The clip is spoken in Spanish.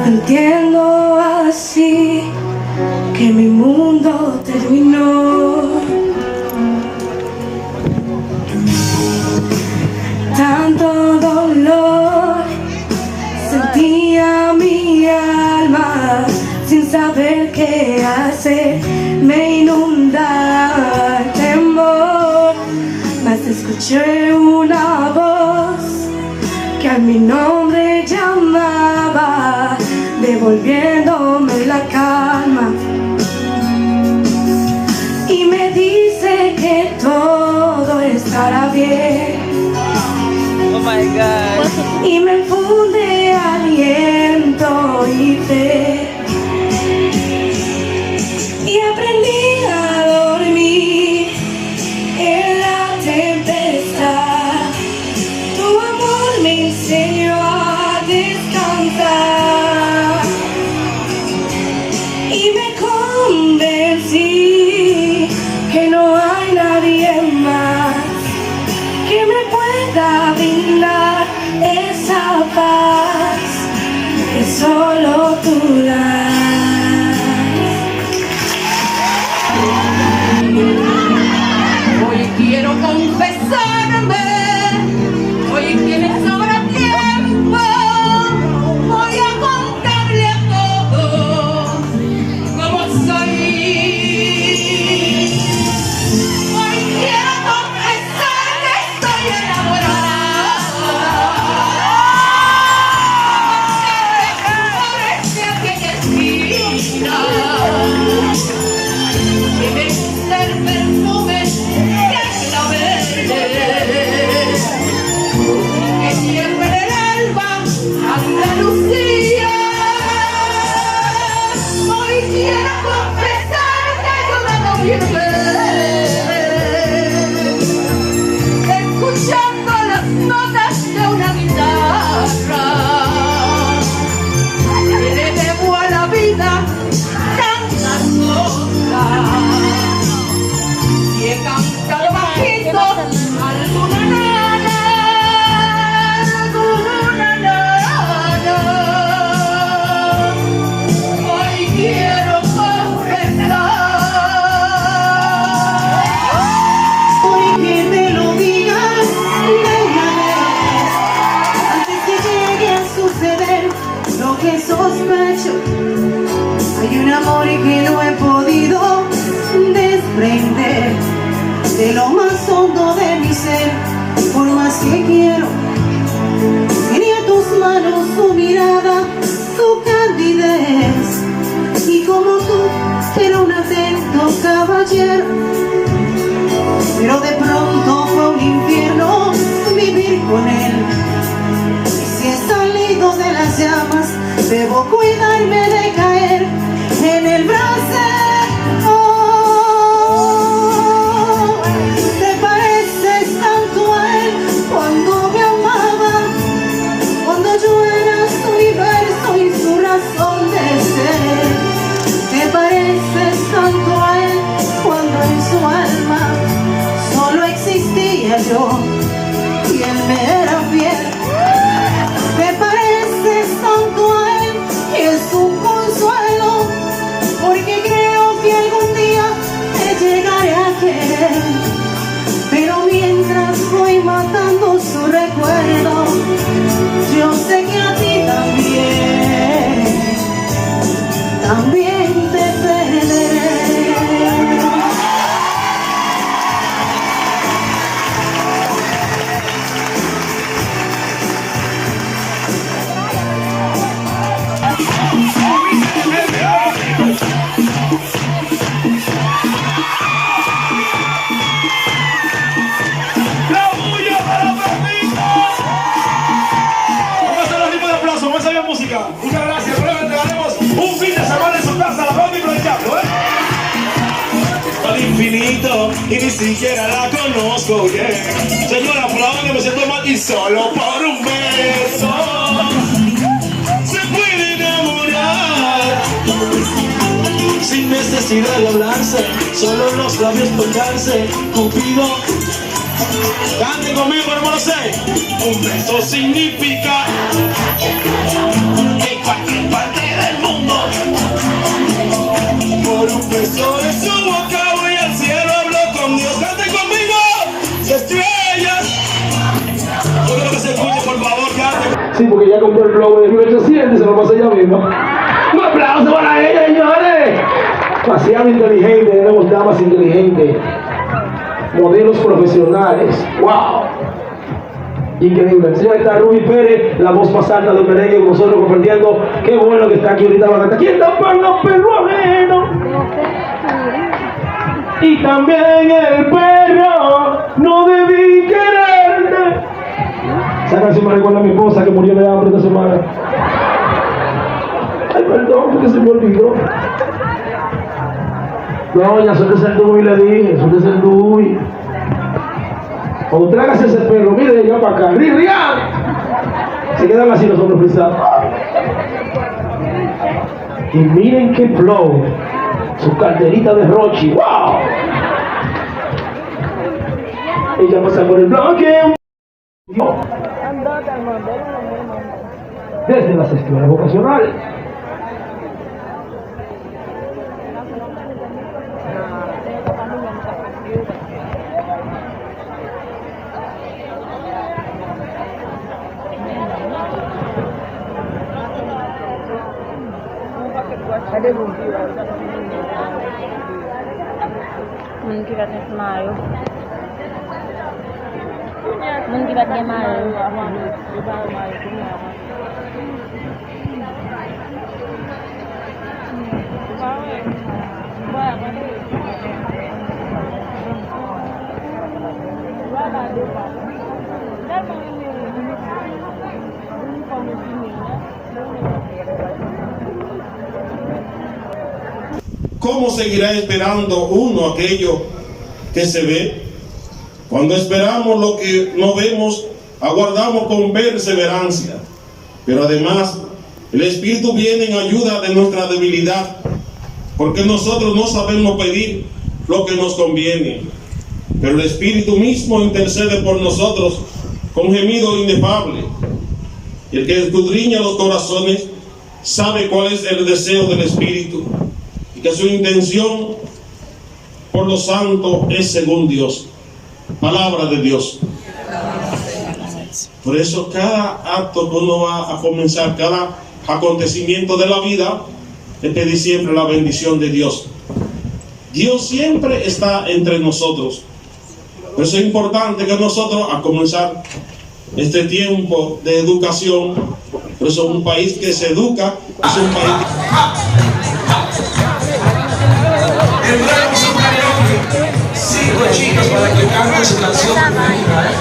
Entiendo así que mi mundo terminó. Tanto dolor sentía mi alma sin saber qué hacer. Me inundaba el temor, mas escuché una voz que a mi nombre llamaba, devolviéndome la calma, y me dice que todo estará bien. Oh my God. Y me infunde aliento y fe, y aprendí a dormir en la tempestad. Tu amor me enseñó a descansar, y me convencí que no hay nadie más que me pueda brindar esa paz que solo tú das. Hoy quiero confesarme, hoy que me sobra tiempo, voy a contarle a todos cómo soy. Hoy quiero confesar que estoy enamorada, contarle a aquella esquina que me gusta el perfume de la verde, que hierve en el alba Andalucía. Hoy quiero confesar que yo no vive, escuchando las notas de una guitarra, que le debo a la vida tantas cosas. Y he cantado bajito alguna nana, alguna nana. Hoy quiero confesar. Hoy que me lo digas de una vez, antes que llegue a suceder lo que sospecho. Hay un amor que no he podido desprender de lo más hondo de mi ser, por más que quiero. Tenía tus manos, tu mirada, tu candidez, y como tú era un atento caballero. Pero de pronto fue un infierno vivir con él, y si he salido de las llamas, debo cuidarme de caer en el brasero. Te pareces tanto a él cuando me amaba, cuando yo era su universo y su razón de ser. Te pareces tanto a él cuando en su alma solo existía yo y él me era fiel. Te pareces tanto a él y es un consuelo, porque creo que algún día te llegaré a querer. Pero mientras voy matando su recuerdo, yo sé que a ti también te perderé. Muchas gracias, probablemente ganemos un fin de semana en su casa, la vamos a aprovecharlo, al infinito y ni siquiera la conozco, yeah. Señora, aplaudan que me siento mal y solo por un beso se puede enamorar sin necesidad de hablarse, solo los labios tocarse. Cupido, canten conmigo, pero no lo sé. Un beso significa Sí, porque ya compró el globo de 1800 y se lo pasé ella misma. ¡Un aplauso para ella, señores! Demasiado inteligente, tenemos damas inteligentes. Modelos profesionales. ¡Wow! Increíble. Señor, está Ruby Pérez, la voz más alta del merengue con nosotros compartiendo. Qué bueno que está aquí ahorita. ¿Quién tapa los perros ajenos? Y también el perro no debí quererte. Esa canción me recuerda a mi esposa que murió de hambre esta semana. Ay, perdón, porque se me olvidó. Doña, suéltese el Duy, le dije, suéltese el Duy. Cuando trágase ese perro, mire, ya para acá, ¡Rian! Se quedan así los hombros frisados. Y miren qué flow, su carterita de Rochi, ¡wow! Ella pasa por el bloque. Desde las escuelas vocacionales. Mengkibat niya mayo. Mengkibat niya mayo. ¿Cómo seguirá esperando uno aquello que se ve? Cuando esperamos lo que no vemos, aguardamos con perseverancia. Pero además, el Espíritu viene en ayuda de nuestra debilidad, porque nosotros no sabemos pedir lo que nos conviene. Pero el Espíritu mismo intercede por nosotros con gemido inefable. Y el que escudriña los corazones sabe cuál es el deseo del Espíritu, y que su intención por lo santo es según Dios. Palabra de Dios. Por eso cada acto que uno va a comenzar, cada acontecimiento de la vida, es pedir siempre la bendición de Dios. Dios siempre está entre nosotros. Por eso es importante que nosotros, a comenzar este tiempo de educación, por eso un país que se educa es un país que... Entramos un karaoke. 5 chicos para que canten su canción preferida,